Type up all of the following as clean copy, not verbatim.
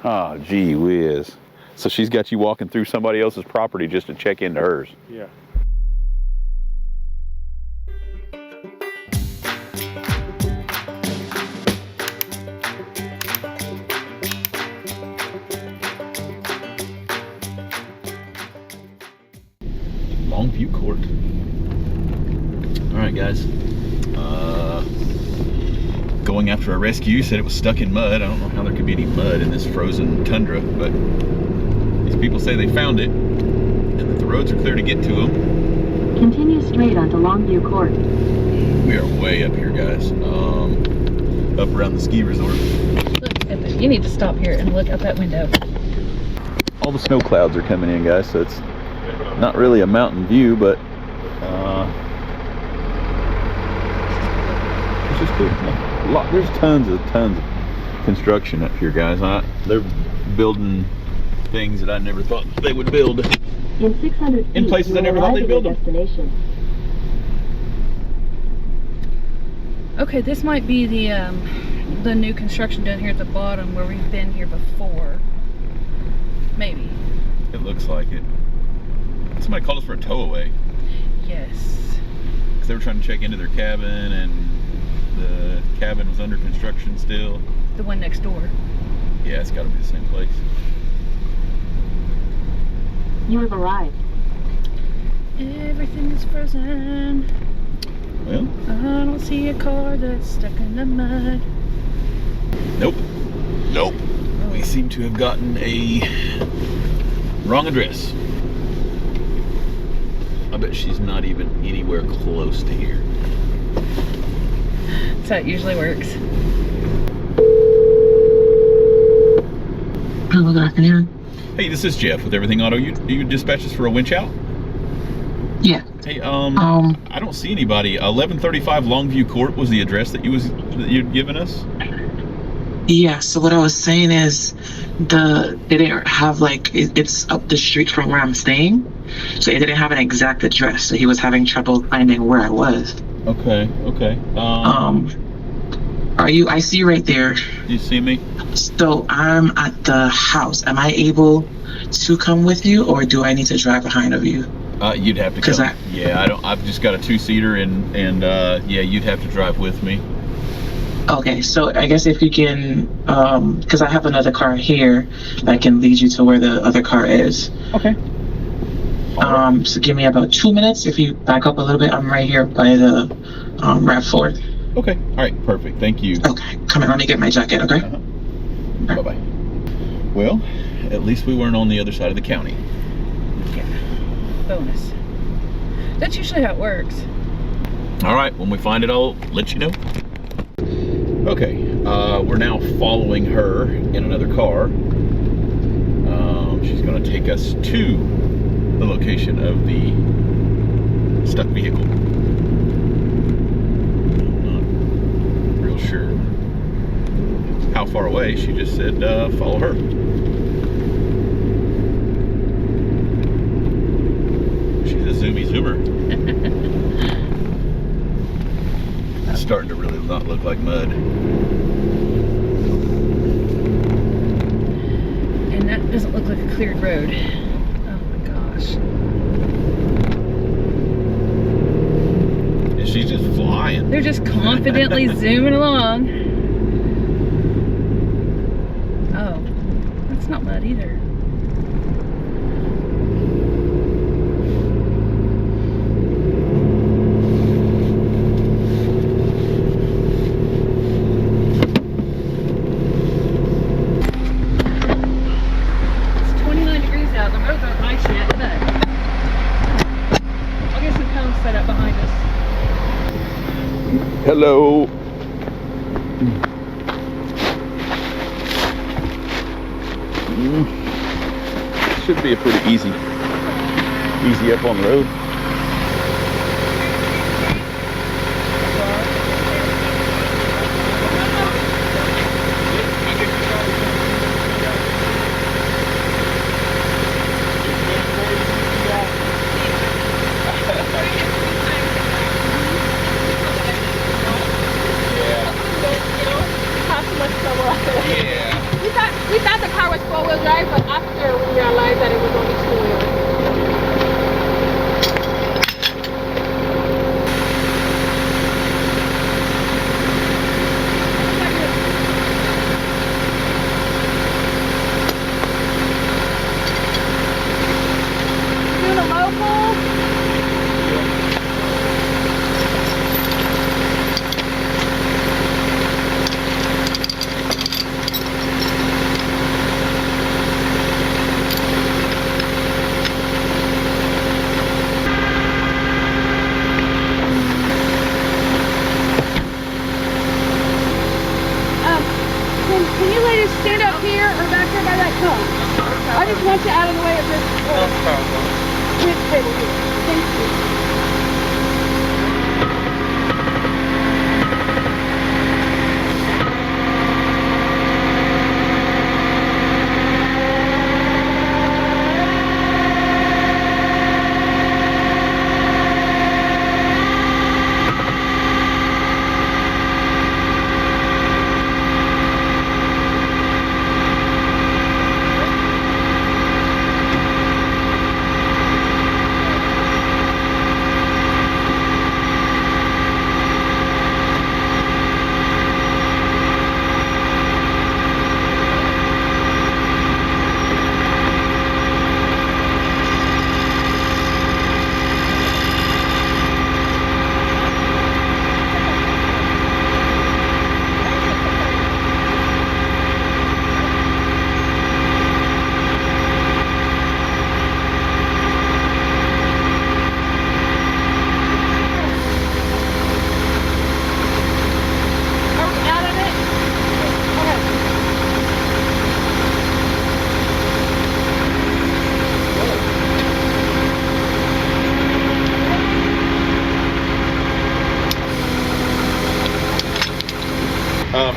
Oh, gee whiz. So she's got you walking through somebody else's property just to check into hers. Yeah. Longview Court. All right, guys. Going after a rescue. Said it was stuck in mud. I don't know how there could be any mud in this frozen tundra, but these people say they found it and that the roads are clear to get to them. Continue straight onto Longview Court. We are way up here, guys. Up around the ski resort. Look at this. You need to stop here and look out that window. All the snow clouds are coming in, guys, so it's not really a mountain view, but it's just cool. There's tons of construction up here, guys. They're building things that I never thought they would build. In 600 feet, in places I never thought they'd build them. Destination. Okay, this might be the new construction down here at the bottom where we've been here before. Maybe. It looks like it. Somebody called us for a towaway. Yes. Because they were trying to check into their cabin, and the cabin was under construction still. The one next door. Yeah, it's got to be the same place. You have arrived. Everything is frozen. Well, I don't see a car that's stuck in the mud. nope. We seem to have gotten a wrong address. I bet she's not even anywhere close to here. That's how it usually works. Hello, good afternoon. Hey, this is Jeff with Everything Auto. You dispatch us for a winch out? Yeah. Hey, I don't see anybody. 1135 Longview Court was the address that you'd given us. Yeah. So what I was saying is, they didn't have it's up the street from where I'm staying, so it didn't have an exact address. So he was having trouble finding where I was. Okay. Are you? I see you right there. You see me? So I'm at the house. Am I able to come with you, or do I need to drive behind of you? You'd have to come. I've just got a two-seater, and yeah, you'd have to drive with me. Okay, so I guess if you can, because I have another car here that can lead you to where the other car is. Okay. So give me about 2 minutes. If you back up a little bit, I'm right here by the RAV4. Okay. All right. Perfect. Thank you. Okay. Come in. Let me get my jacket. Okay. Bye-bye. Well, at least we weren't on the other side of the county. Yeah. Bonus. That's usually how it works. All right. When we find it, I'll let you know. Okay. We're now following her in another car. She's going to take us to the location of the stuck vehicle. Sure how far away. She just said follow her. She's a zoomer. It's starting to really not look like mud. And that doesn't look like a cleared road. Oh my gosh. She's just flying. They're just confidently zooming along. Oh, that's not mud either. It's 29 degrees out. The roads aren't nice yet, but I'll get some cones set up behind us. Hello. Should be a pretty easy up on the road. We thought the car car was four-wheel drive, but after we realized that it was only two-wheel. Doing a local. Can you ladies stand up here or back there by that cone? I just want you out of the way of this winch table here. Thank you.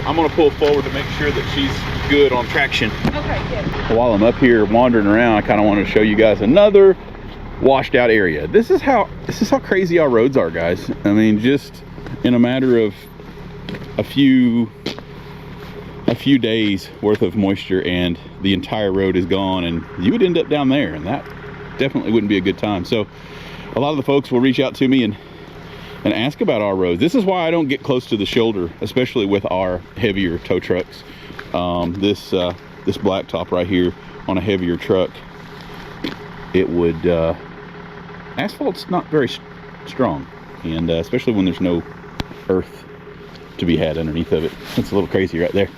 I'm gonna pull forward to make sure that she's good on traction. Okay, good. While I'm up here wandering around, I kind of wanted to show you guys another washed out area. This is how crazy our roads are, guys. I mean, just in a matter of a few days worth of moisture and the entire road is gone, and you would end up down there, and that definitely wouldn't be a good time. So a lot of the folks will reach out to me and ask about our roads. This is why I don't get close to the shoulder, especially with our heavier tow trucks. This blacktop right here on a heavier truck, it would asphalt's not very strong, and especially when there's no earth to be had underneath of it. It's a little crazy right there.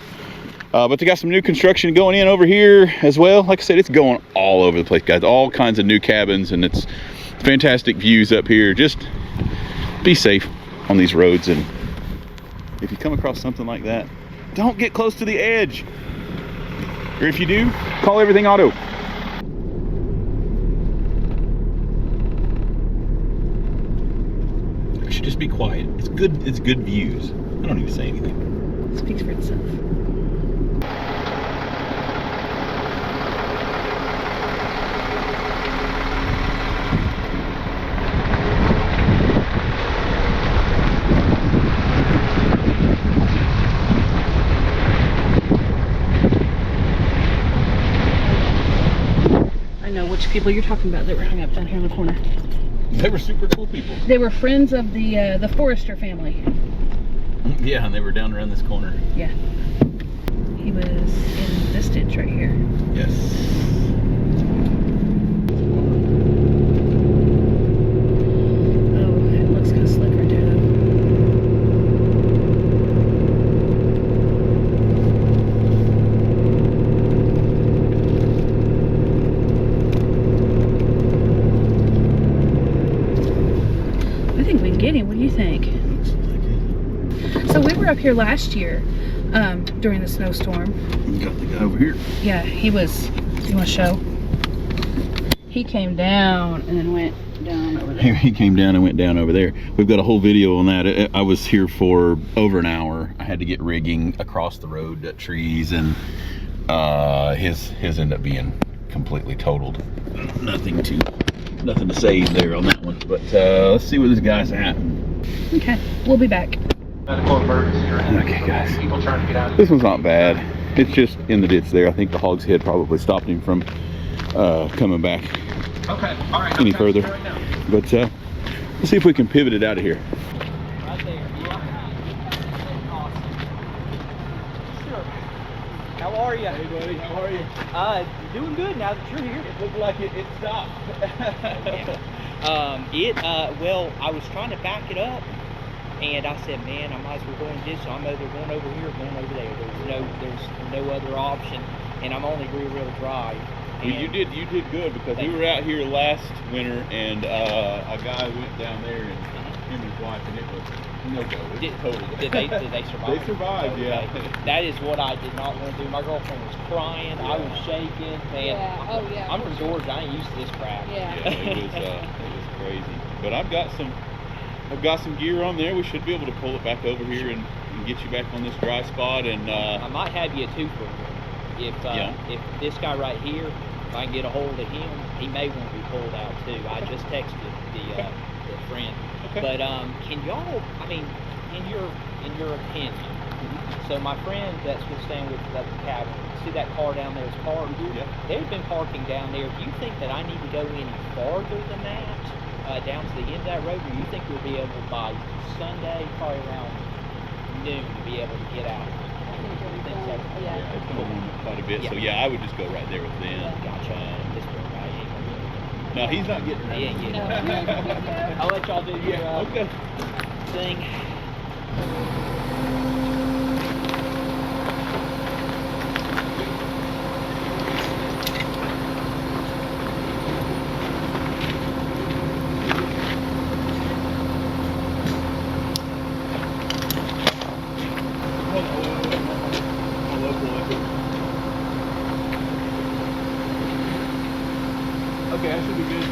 But they got some new construction going in over here as well. Like I said, it's going all over the place, guys. All kinds of new cabins, and it's fantastic views up here. Just be safe on these roads, and if you come across something like that, don't get close to the edge, or if you do, call Everything Auto. I should just be quiet. It's good views. I don't need to say anything. It speaks for itself. Which people you're talking about that were hung up down here in the corner. They were super cool people. They were friends of the Forrester family. Yeah, and they were down around this corner. Yeah. He was in this ditch right here. Yes. Oh, it looks kind of slick right there though. Get him. What do you think? So we were up here last year during the snowstorm. You got the guy over here. Yeah, he was. You want to show? He came down and then went down over there. He came down and went down over there. We've got a whole video on that. I was here for over an hour. I had to get rigging across the road, trees, and his ended up being completely totaled. Nothing to save there on that one, but let's see where this guy's at. Okay, we'll be back. Okay, guys, this one's not bad. It's just in the ditch there. I think the hog's head probably stopped him from coming back Okay, all right. any further. But let's see if we can pivot it out of here. Right there, yeah. Awesome. Sure. How are you? Hey buddy, how are you? Doing good now that you're here. It looked like it stopped. Well, I was trying to back it up, and I said, man, I might as well go and ditch. So I'm either going over here or going over there. There's no other option, and I'm only rear-wheel drive. Well, you did good, because we were out here last winter, and a guy went down there, and him and his wife, and it was no go. It was total. Did they survive? They survived, yeah. That is what I did not want to do. My girlfriend was crying. I was shaking. Man, Yeah. Oh, yeah. I'm from Georgia. I ain't used to this crap. Yeah. It was crazy. But I've got some gear on there. We should be able to pull it back over here and get you back on this dry spot. And I might have you a twofer. If this guy right here, if I can get a hold of him, he may want to be pulled out too. I just texted the friend. Okay. But can y'all? I mean, in your opinion. So my friend that's been staying with us at the cabin, see that car down there is parked? Yeah. They've been parking down there. Do you think that I need to go any farther than that, down to the end of that road, or do you think we'll be able by Sunday, probably around noon, to be able to get out? I think it'll be fun. yeah, Yeah. it's going to warm up quite a bit. Yeah. So yeah, I would just go right there with them. Gotcha. This one guy ain't gonna get it. No, he's not getting He ain't getting No. it. I'll let y'all do your Okay. thing. Okay, that should be good.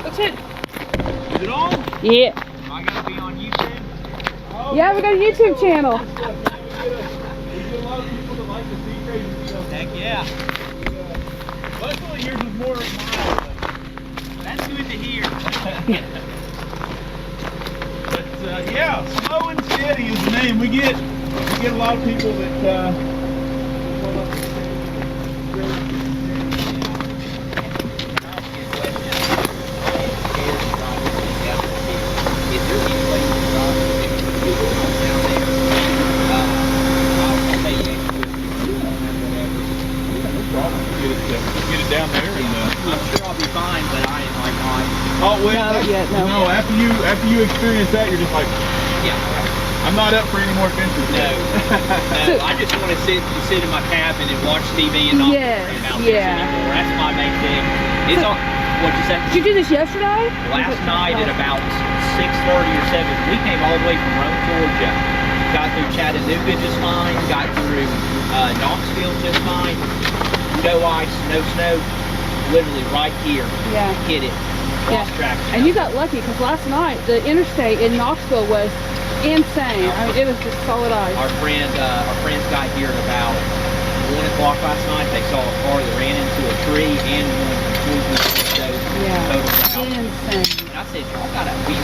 That's it. Is it on? Yeah. Am I gonna be on YouTube? Yeah, we got a YouTube channel. We get a lot of people that like to see crazy stuff. Heck yeah. Luckily yours was more mild. That's good to hear. But yeah, slow and steady is the name. We get a lot of people that get it down there and I'm sure I'll be fine, but I ain't like on. oh well, No, yeah, no. after after you experience that, you're just like, Yeah. I'm not up for any more adventures. No, no. I just want to sit in my cabin and watch TV and not Yes, worry about yeah. this anymore. That's my main thing. It's all. What'd you say? Did you do this yesterday? Last night at about 6:30 or 7, we came all the way from Roan, Georgia. Got through Chattanooga just fine. Got through Knoxville just fine. No ice, no snow. Literally right here. Yeah. Hit it. Yeah. Lost track. And you got lucky because last night the interstate in Knoxville was insane. I mean, it was just solid ice. Our friends got here at about 1 o'clock last night. They saw a car that ran into a tree and one completely Yeah. totaled out. Insane. And I said, y'all gotta, we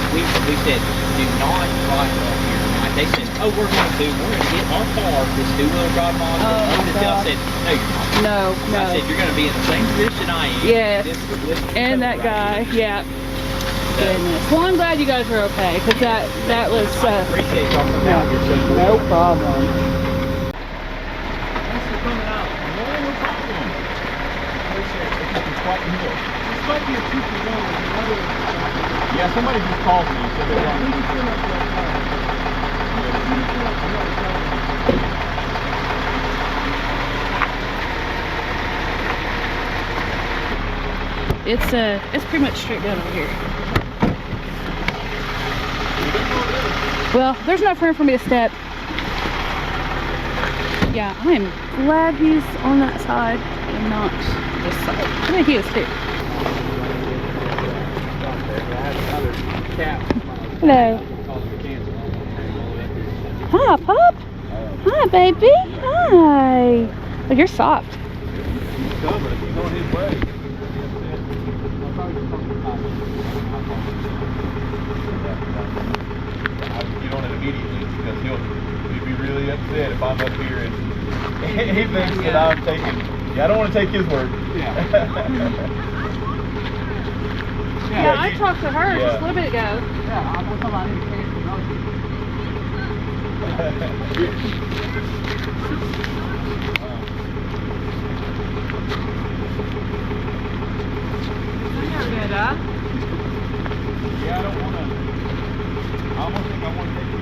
said, do not drive up here tonight. They said, oh, we're going to get our car, this two-wheel drive model. Oh, my I God. said, no, you're not. No, no. I said, you're going to be in the same position I am. Yes. This And that guy, yeah. Goodness. Well, I'm glad you guys are okay because that was. I appreciate y'all coming out here. So No problem. Thanks for coming out. No problem. Appreciate it. It's quite new. This might be a 2-for-1. Yeah, somebody just called me. So they It's pretty much straight down over here. Well, there's enough room for me to step. Yeah, I am glad he's on that side and not this side. I think he is too. Hello. Hi, pup. Hi, baby. Hi. Oh, you're soft. He's coming. He's on his way. I would get on it immediately because he'd be really upset if I'm up here and he thinks that I'm taking. Yeah, I don't want to take his word. Yeah, I talked to her Yeah. just a little bit ago. Yeah, I don't want to. I almost think I want to take it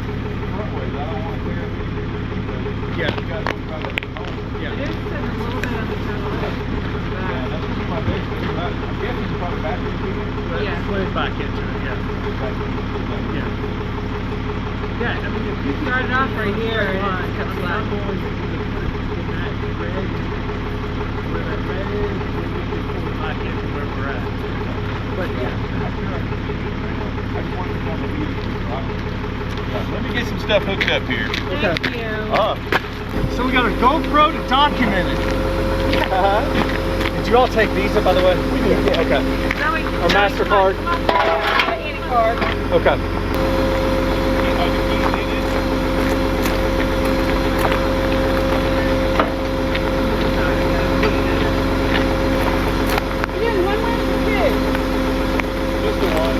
front ways. I don't want to clear it. Yeah, you got to try to. Yeah. It is sitting a little bit on the tail end. Yeah, that's gonna be my big thing. I'm guessing it's probably back in Yeah. Put it back into it, yeah. Yeah. Yeah, I mean, if you Started off right here and it cuts I'm going to put that red, where that red is, then we can pull it back into where we're at. But yeah. I just want to come immediately. Let me get some stuff hooked up here. Thank you. So we got a GoPro to document it. Did you all take Visa, by the way? We did. Yeah. Okay. Or MasterCard? Any card. Okay. Just the one.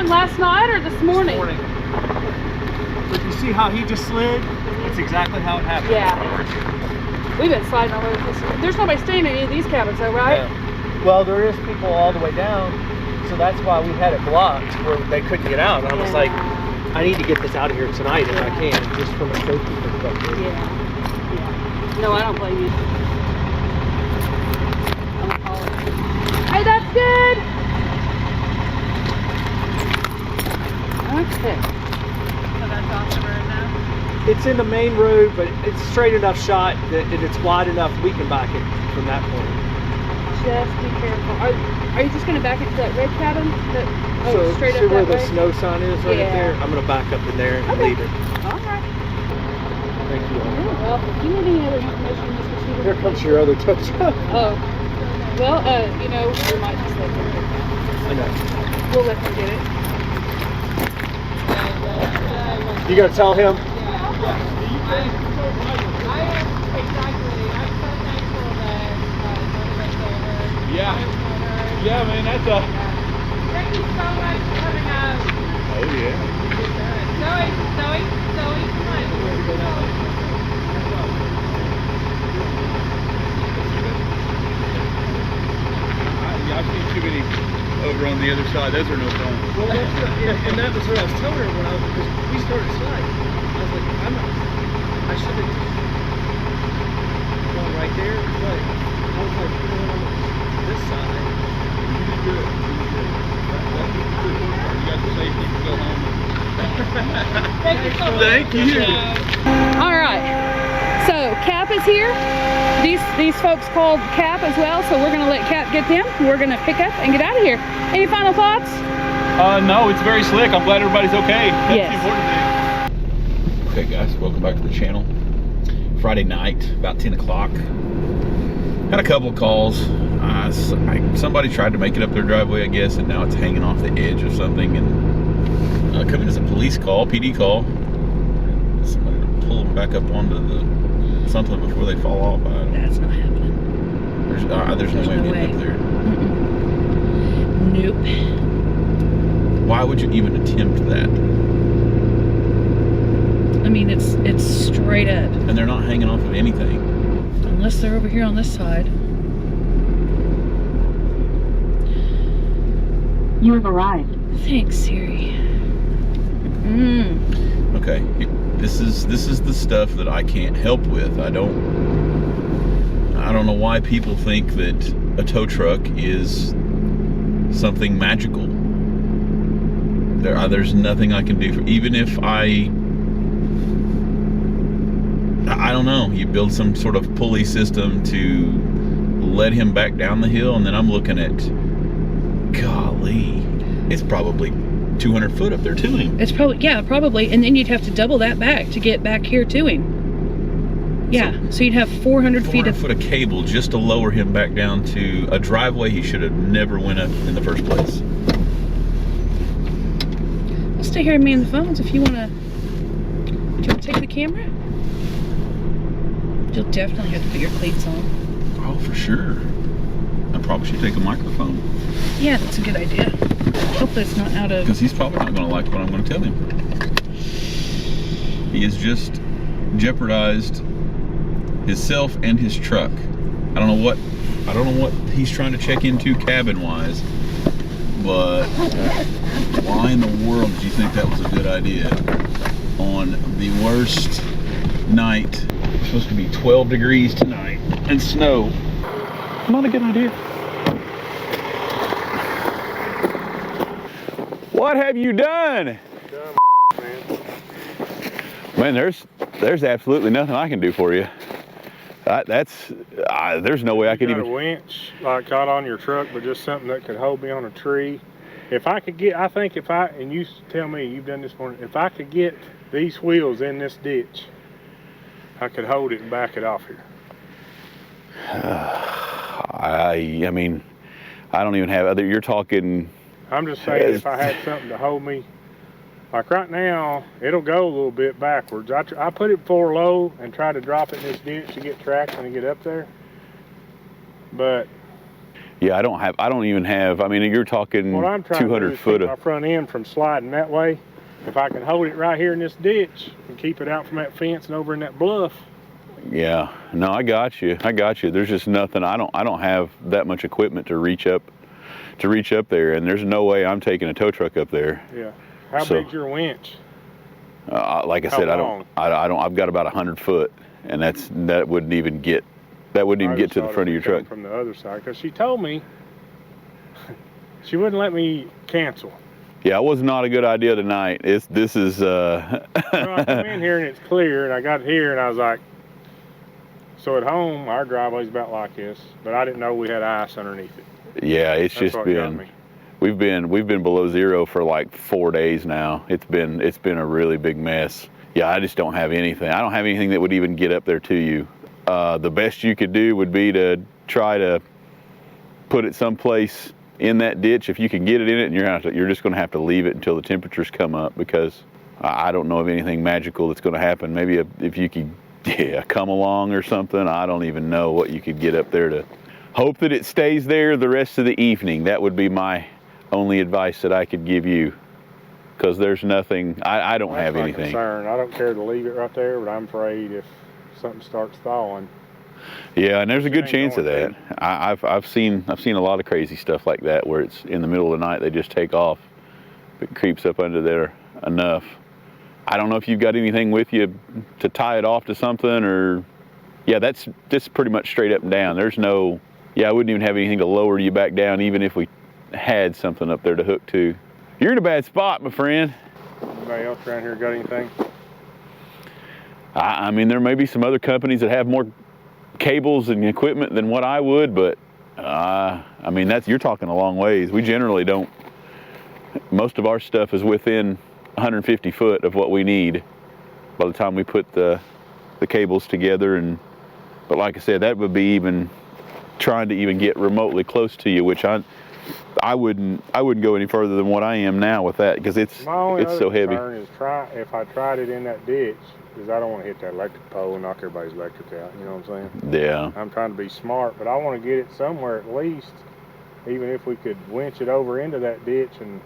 happened last night or this morning? This morning. But you see how he just slid? That's exactly how it happened. Yeah. We've been sliding all over this. There's nobody staying in any of these cabins though, right? Yeah. Well, there is people all the way down, so that's why we had it blocked where they couldn't get out. And I was like, I need to get this out of here tonight if I can, just from a safety perspective. Yeah. No, I don't blame you. Hey, that's good. Okay. So that's off the road now? It's in the main road, but it's straight enough shot that it's wide enough we can back it from that point. Just be careful. Are you just going to back into that red cabin? So Straight see up where that the way? snow sign is right Yeah. there? I'm going to back up in there and Okay. leave it. All right. Thank you. Yeah, well, if you need any other information, just receive Here comes your other tow truck. Oh. Well, you know, we might just let them get that. I know. We'll let them get it. You got to tell him? Yeah, man, that's a... Thank you so much for coming out. Oh, yeah. Zoe, come on. I've seen too many over on the other side. Those are no fun. Well, and that was what I was telling her when because we started sliding. I was like, I should have just gone right there, but I was like, you know, on this side. You did good. That's the good part. You got the safety. You can go home. Thank you so much. Thank you. All right. So Cap is here. These folks called Cap as well, so we're going to let Cap get them. We're going to pick up and get out of here. Any final thoughts? No, it's very slick. I'm glad everybody's okay. That's Yes. the important thing. Okay, guys, welcome back to the channel. Friday night, about 10 o'clock. Had a couple of calls. Somebody tried to make it up their driveway, I guess, and now it's hanging off the edge of something. And coming as a police call, PD call. Somebody to pull them back up onto something before they fall off. That's not happening. There's no way of getting up there. Nope. Why would you even attempt that? I mean, it's straight up. And they're not hanging off of anything. Unless they're over here on this side. You have arrived. Thanks, Siri. Okay, this is the stuff that I can't help with. I don't know why people think that a tow truck is something magical. There's nothing I can do for, even if I don't know, you build some sort of pulley system to let him back down the hill, and then I'm looking at, golly, it's probably 200 foot up there to him. It's probably, and then you'd have to double that back to get back here to him. Yeah, so you'd have 400 feet of cable just to lower him back down to a driveway he should have never went up in the first place. I'll stay here and man the phones if you want to. Do you want to take the camera? You'll definitely have to put your cleats on. Oh, for sure. I probably should take a microphone. Yeah, that's a good idea. Hopefully it's not out of... Because he's probably not going to like what I'm going to tell him. He has just jeopardized himself and his truck. I don't know what he's trying to check into cabin-wise, but why in the world did you think that was a good idea on the worst night? It's supposed to be 12 degrees tonight and snow. Not a good idea. What have you done? Man, there's absolutely nothing I can do for you. There's no way I could got even. A winch like got on your truck, but just something that could hold me on a tree. If I could get, and you tell me you've done this morning, if I could get these wheels in this ditch, I could hold it and back it off here. I mean, I don't even have other. You're talking. I'm just saying, if I had something to hold me, like right now, it'll go a little bit backwards. I put it for low and try to drop it in this ditch to get traction and get up there. But Yeah, I don't even have, I mean, you're talking What I'm trying to do 200 is foot keep my of, front end from sliding that way. If I can hold it right here in this ditch and keep it out from that fence and over in that bluff. yeah, no, I got you. There's just nothing, I don't have that much equipment to reach up there, and there's no way I'm taking a tow truck up there. Yeah. How So- big's your winch? Like I How said, long? I've got about 100 foot, and that wouldn't even get to the front of your truck. From the other side, because she told me she wouldn't let me cancel. Yeah, it was not a good idea tonight. This is So I come in here and it's clear, and I got here and I was like, so at home our driveway's about like this, but I didn't know we had ice underneath it. yeah, it's That's just what got been me. we've been below zero for like 4 days now. It's been a really big mess. Yeah, I just don't have anything. I don't have anything that would even get up there to you. The best you could do would be to try to put it someplace in that ditch. If you can get it in it, and you're just going to have to leave it until the temperatures come up, because I don't know of anything magical that's going to happen. Maybe if you could come along or something. I don't even know what you could get up there to hope that it stays there the rest of the evening. That would be my only advice that I could give you, because there's nothing, I don't have That's my anything. concern. I don't care to leave it right there, but I'm afraid if something starts thawing. Yeah, and there's a good ain't chance of that. going I've seen a lot of crazy stuff like that, where it's in the middle of the night they just take off. It creeps up under there enough. I don't know if you've got anything with you to tie it off to something, or yeah, that's pretty much straight up and down. There's no, yeah, I wouldn't even have anything to lower you back down, even if we had something up there to hook to. You're in a bad spot, my friend. Anybody else around here got anything? I mean, there may be some other companies that have more cables and equipment than what I would, but I mean, you're talking a long ways. We generally don't, most of our stuff is within 150 foot of what we need by the time we put the cables together. But like I said, that would be even trying to even get remotely close to you, which I wouldn't go any further than what I am now with that, because it's so heavy. My only other concern is if I tried it in that ditch, because I don't want to hit that electric pole and knock everybody's electric out, you know what I'm saying? Yeah. I'm trying to be smart, but I want to get it somewhere at least, even if we could winch it over into that ditch. And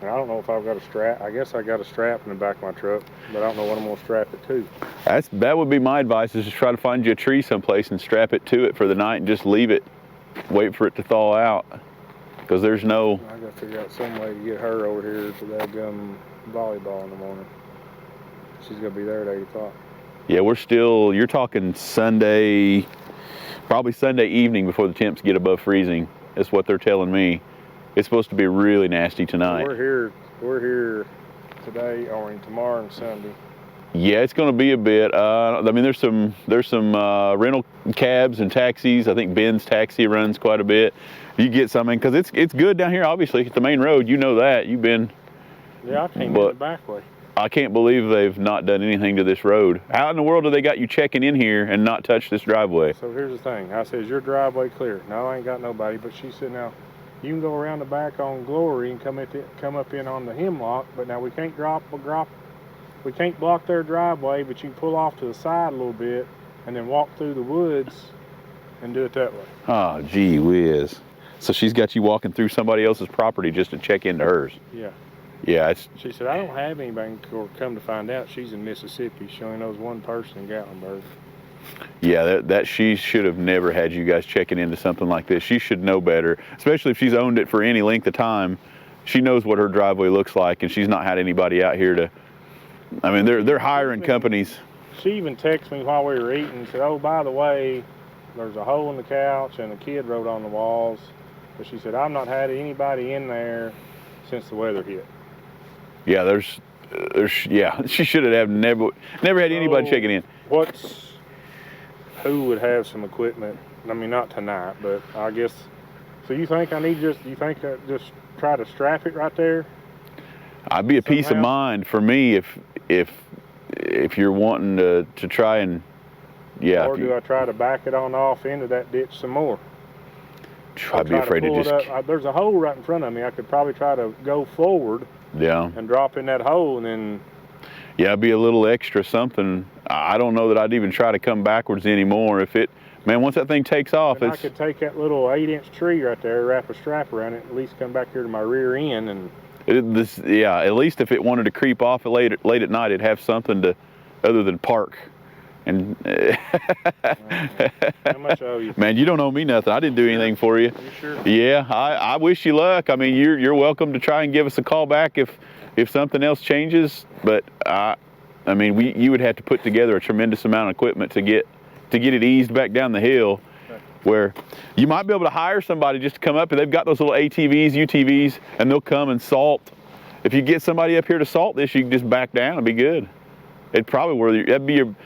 I don't know if I've got a strap. I guess I got a strap in the back of my truck, but I don't know what I'm going to strap it to. That would be my advice, is to try to find you a tree someplace and strap it to it for the night and just leave it, wait for it to thaw out, because there's no... I got to figure out some way to get her over here to that volleyball in the morning. She's going to be there at 8 o'clock. Yeah, you're talking Sunday, probably Sunday evening before the temps get above freezing. That's what they're telling me. It's supposed to be really nasty tonight. We're here today, or tomorrow and Sunday. Yeah, it's going to be a bit. I mean, there's some rental cabs and taxis. I think Ben's taxi runs quite a bit. You get something, because it's good down here. Obviously, it's the main road. You know that. You've been. Yeah, I came in the back way. I can't believe they've not done anything to this road. How in the world do they got you checking in here and not touch this driveway? So here's the thing. I says, your driveway clear. No, I ain't got nobody. But she said, now, you can go around the back on Glory and come up in on the Hemlock, but now we can't we can't block their driveway, but you can pull off to the side a little bit and then walk through the woods and do it that way. Oh, gee whiz. So she's got you walking through somebody else's property just to check into hers. Yeah. Yeah, She said, I don't have anybody, or come to find out, she's in Mississippi. She only knows one person in Gatlinburg. yeah, that she should have never had you guys checking into something like this. She should know better, especially if she's owned it for any length of time. She knows what her driveway looks like, and she's not had anybody out here to, I mean, they're hiring companies. She even texted me while we were eating and said, oh, by the way, there's a hole in the couch and a kid wrote on the walls. But she said, I've not had anybody in there since the weather hit. Yeah, there's yeah, she should have never had anybody checking in. Who would have some equipment? I mean, not tonight, but I guess. So you think I just try to strap it right there? I'd be a peace of Somehow? mind for me if you're wanting to try and, yeah. Or do I try to back it on off into that ditch some more? I'd be afraid to just. There's a hole right in front of me. I could probably try to go forward. Yeah. And drop in that hole, and then. Yeah, it'd be a little extra something. I don't know that I'd even try to come backwards anymore. If it, man, once that thing takes off, I could take that little 8-inch tree right there, wrap a strap around it, at least come back here to my rear end, and yeah, at least if it wanted to creep off late at night, it'd have something to, other than park. And how much owe you? Man, you don't owe me nothing. I didn't do anything for you. You sure? Yeah, I wish you luck. I mean, you're welcome to try and give us a call back if something else changes. But I mean, you would have to put together a tremendous amount of equipment to get it eased back down the hill, where you might be able to hire somebody just to come up, and they've got those little ATVs, UTVs, and they'll come and salt. If you get somebody up here to salt this, you can just back down and be good. It'd probably that'd be your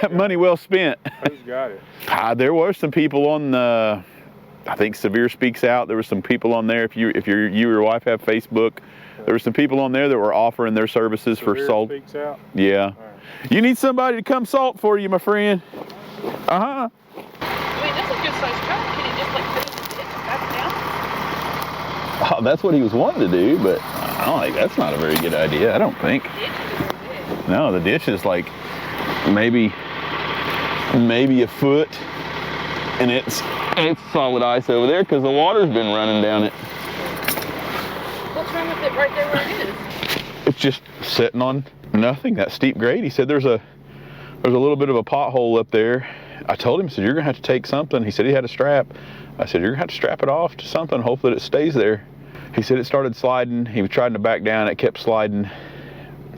money well spent. Who's got it? There were some people on I think Severe Speaks Out. There were some people on there. If you or your wife have Facebook, there were some people on there that were offering their services for salt. Speaks Out? Yeah. Right. You need somebody to come salt for you, my friend. I mean, that's a good sized truck. Can you just like put it in the ditch and back down? Oh, that's what he was wanting to do, but I don't think that's not a very good idea. I don't think. No, the ditch is like maybe a foot, and it's solid ice over there because the water's been running down it. What's wrong with it right there where it is? It's just sitting on nothing, that steep grade. He said there's a little bit of a pothole up there. I told him, I said, you're gonna have to take something. He said he had a strap. I said, you're gonna have to strap it off to something, hope that it stays there. He said it started sliding. He was trying to back down, it kept sliding.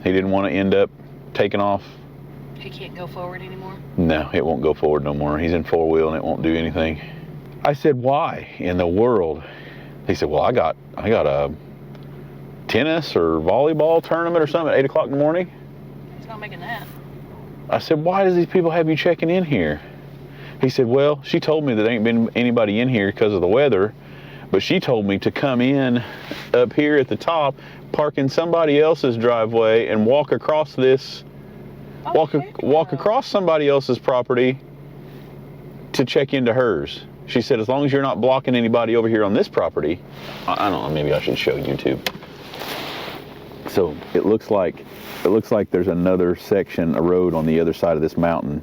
He didn't want to end up taking off. He can't go forward anymore? No, it won't go forward no more. He's in 4-wheel and it won't do anything. I said, why in the world? He said, well, I got a tennis or volleyball tournament or something at 8 o'clock in the morning. He's not making that. I said, why does these people have you checking in here? He said, well, she told me that there ain't been anybody in here because of the weather, but she told me to come in up here at the top, park in somebody else's driveway, and walk across this, walk across somebody else's property to check into hers. She said, as long as you're not blocking anybody over here on this property, I don't know, maybe I should show YouTube. So it looks like there's another section, a road on the other side of this mountain,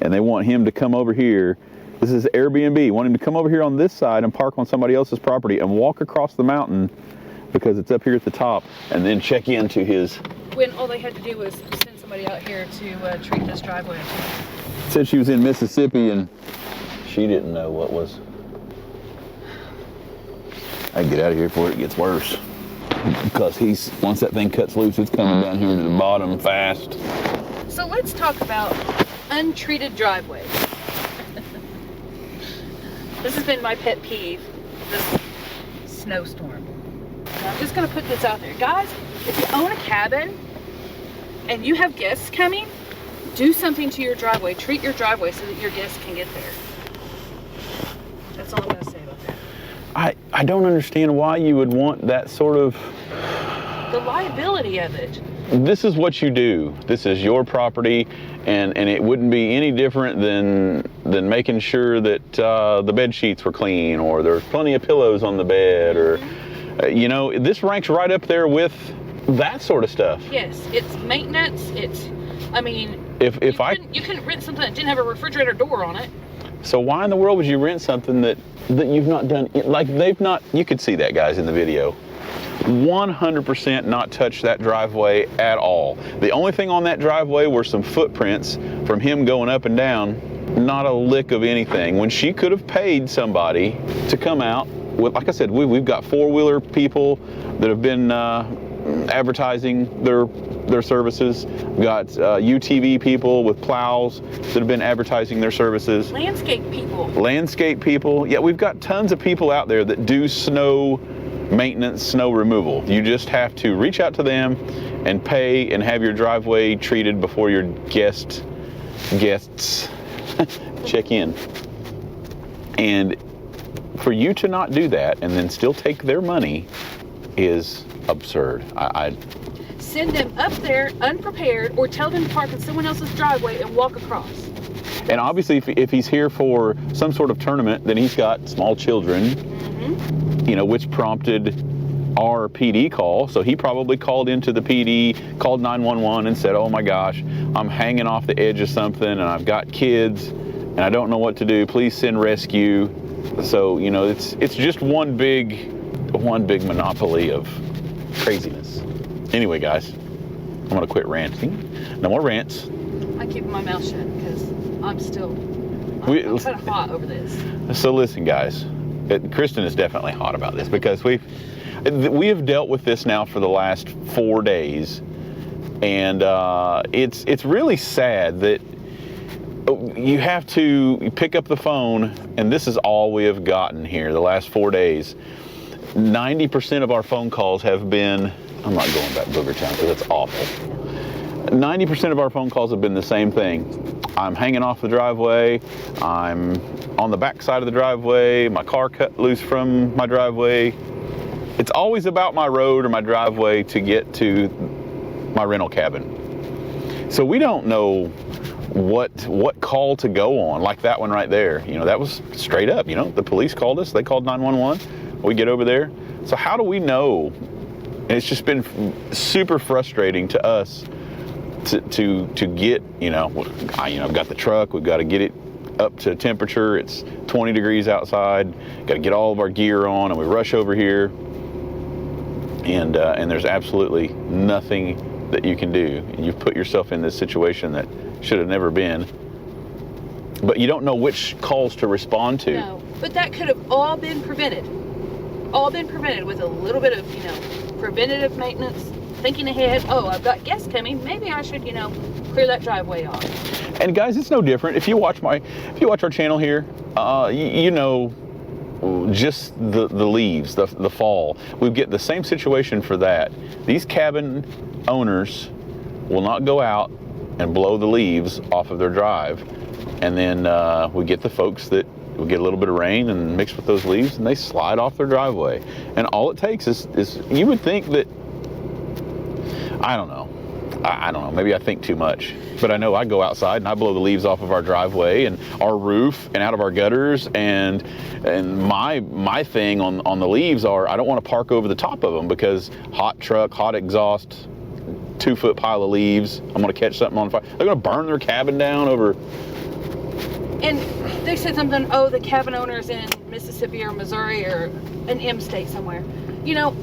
and they want him to come over here. This is Airbnb. Want him to come over here on this side and park on somebody else's property and walk across the mountain because it's up here at the top, and then check into his. When all they had to do was send somebody out here to treat this driveway. Said she was in Mississippi and she didn't know what was. I can get out of here before it gets worse. Because once that thing cuts loose, it's coming down here to the bottom fast. So let's talk about untreated driveways. This has been my pet peeve this snowstorm. I'm just gonna put this out there. Guys, if you own a cabin and you have guests coming, do something to your driveway. Treat your driveway so that your guests can get there. That's all I'm gonna say about that. I don't understand why you would want that sort of. The liability of it. This is what you do. This is your property, and it wouldn't be any different than making sure that the bed sheets were clean, or there's plenty of pillows on the bed, or you know, this ranks right up there with that sort of stuff. Yes, it's maintenance. It's, I mean, if you couldn't rent something that didn't have a refrigerator door on it. So why in the world would you rent something that you've not done? Like they've not. You could see that, guys, in the video. 100% not touch that driveway at all. The only thing on that driveway were some footprints from him going up and down. Not a lick of anything. When she could have paid somebody to come out with, like I said, we've got 4-wheeler people that have been advertising their services. We've got UTV people with plows that have been advertising their services. Landscape people. Landscape people. Yeah, we've got tons of people out there that do snow maintenance, snow removal. You just have to reach out to them and pay and have your driveway treated before your guests check in. And for you to not do that and then still take their money is absurd. I send them up there unprepared, or tell them to park in someone else's driveway and walk across. And obviously if he's here for some sort of tournament, then he's got small children. You know, which prompted our PD call. So he probably called into the PD, called 911 and said, oh my gosh, I'm hanging off the edge of something and I've got kids and I don't know what to do. Please send rescue. So, you know, it's just one big monopoly of craziness. Anyway, guys, I'm gonna quit ranting. No more rants. I keep my mouth shut because I'm kind of hot over this. So listen, guys, Kristen is definitely hot about this because we have dealt with this now for the last 4 days, and it's really sad that you have to pick up the phone, and this is all we have gotten here the last 4 days. 90% of our phone calls have been, I'm not going back Booger Town because that's awful. 90% of our phone calls have been the same thing. I'm hanging off the driveway, I'm on the back side of the driveway, my car cut loose from my driveway. It's always about my road or my driveway to get to my rental cabin. So we don't know what call to go on, like that one right there. You know, that was straight up, you know, the police called us, they called 911, we get over there. So how do we know? And it's just been super frustrating to us to get, you know, I've got the truck, we've got to get it up to temperature. It's 20 degrees outside, got to get all of our gear on, and we rush over here, and there's absolutely nothing that you can do. And you've put yourself in this situation that should have never been, but you don't know which calls to respond to. No, but that could have all been prevented with a little bit of, you know, preventative maintenance, thinking ahead. Oh, I've got guests coming, maybe I should, you know, clear that driveway off. And guys, it's no different. If you watch our channel here, you know, just the leaves, the fall. We get the same situation for that. These cabin owners will not go out and blow the leaves off of their drive, and then we get the folks that will get a little bit of rain and mix with those leaves, and they slide off their driveway. And all it takes is you would think that, I don't know, maybe I think too much, but I know I go outside and I blow the leaves off of our driveway and our roof and out of our gutters, and my thing on the leaves are, I don't want to park over the top of them because hot truck, hot exhaust, 2-foot pile of leaves, I'm going to catch something on fire. They're going to burn their cabin down over. And they said something, oh, the cabin owners in Mississippi or Missouri or an M state somewhere. You know,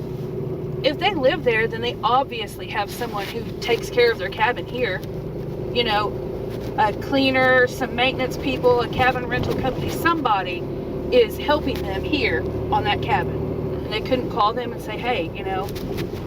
if they live there, then they obviously have someone who takes care of their cabin here. You know, a cleaner, some maintenance people, a cabin rental company, somebody is helping them here on that cabin. And they couldn't call them and say, hey, you know,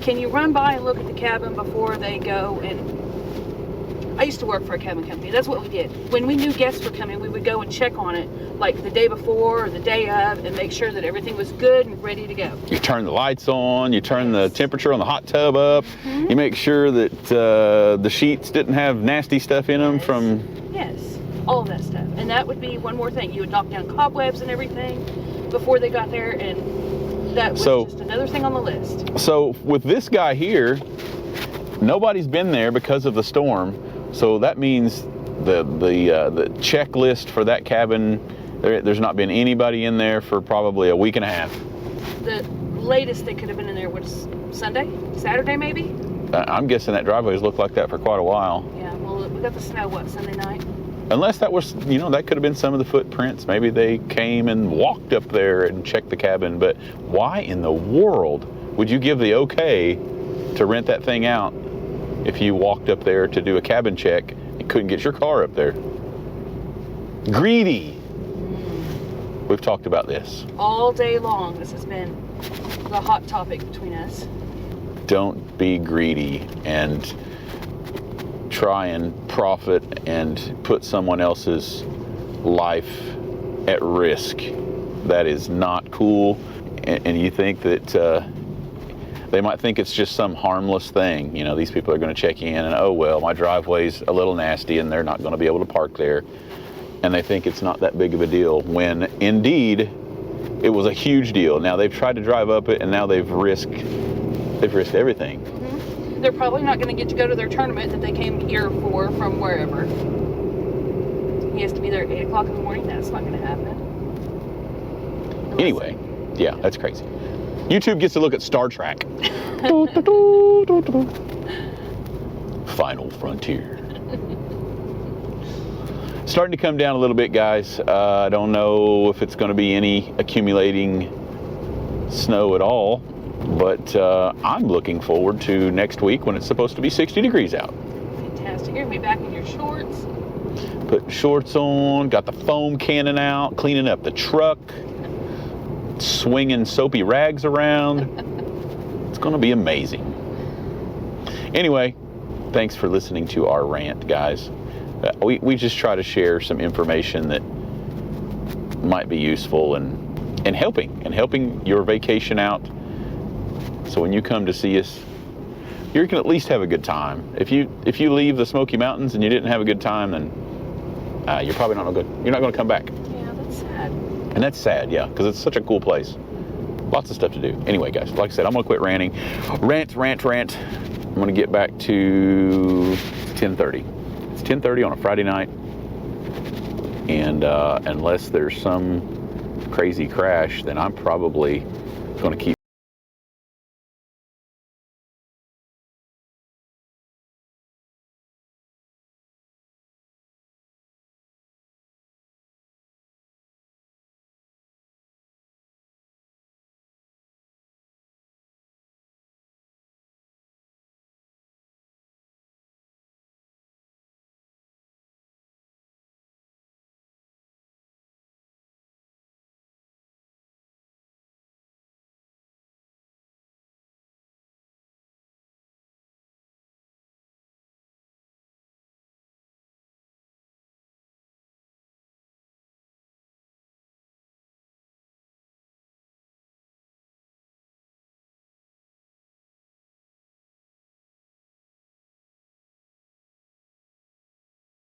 can you run by and look at the cabin before they go? And I used to work for a cabin company. That's what we did. When we knew guests were coming, we would go and check on it, like the day before or the day of, and make sure that everything was good and ready to go. You turn the lights on, you turn the temperature on the hot tub up, you make sure that the sheets didn't have nasty stuff in them from... Yes, all of that stuff. And that would be one more thing. You would knock down cobwebs and everything before they got there, and that was just another thing on the list. So with this guy here, nobody's been there because of the storm. So that means the checklist for that cabin, there's not been anybody in there for probably a week and a half. The latest they could have been in there was Sunday, Saturday maybe? I'm guessing that driveway's looked like that for quite a while. Yeah, well, we got the snow, Sunday night? Unless that was, you know, that could have been some of the footprints. Maybe they came and walked up there and checked the cabin. But why in the world would you give the okay to rent that thing out if you walked up there to do a cabin check and couldn't get your car up there? Greedy. We've talked about this. All day long, this has been the hot topic between us. Don't be greedy and try and profit and put someone else's life at risk. That is not cool. And you think that they might think it's just some harmless thing. You know, these people are going to check in and, oh, well, my driveway's a little nasty and they're not going to be able to park there. And they think it's not that big of a deal, when indeed it was a huge deal. Now they've tried to drive up it and now they've risked everything. Mm-hmm. They're probably not going to get to go to their tournament that they came here for from wherever. He has to be there at 8 o'clock in the morning. That's not going to happen. Anyway, yeah, that's crazy. YouTube gets to look at Star Trek. Final Frontier. Starting to come down a little bit, guys. I don't know if it's going to be any accumulating snow at all, but I'm looking forward to next week when it's supposed to be 60 degrees out. Fantastic. You're going to be back in your shorts. Putting shorts on, got the foam cannon out, cleaning up the truck, swinging soapy rags around. It's going to be amazing. Anyway, thanks for listening to our rant, guys. We just try to share some information that might be useful and helping your vacation out. So when you come to see us, you can at least have a good time. If you leave the Smoky Mountains and you didn't have a good time, then you're probably not good. You're not going to come back. Yeah, that's sad. And that's sad, yeah, because it's such a cool place. Lots of stuff to do. Anyway, guys, like I said, I'm going to quit ranting. Rant. I'm going to get back to 10:30. It's 10:30 on a Friday night. And unless there's some crazy crash, then I'm probably going to keep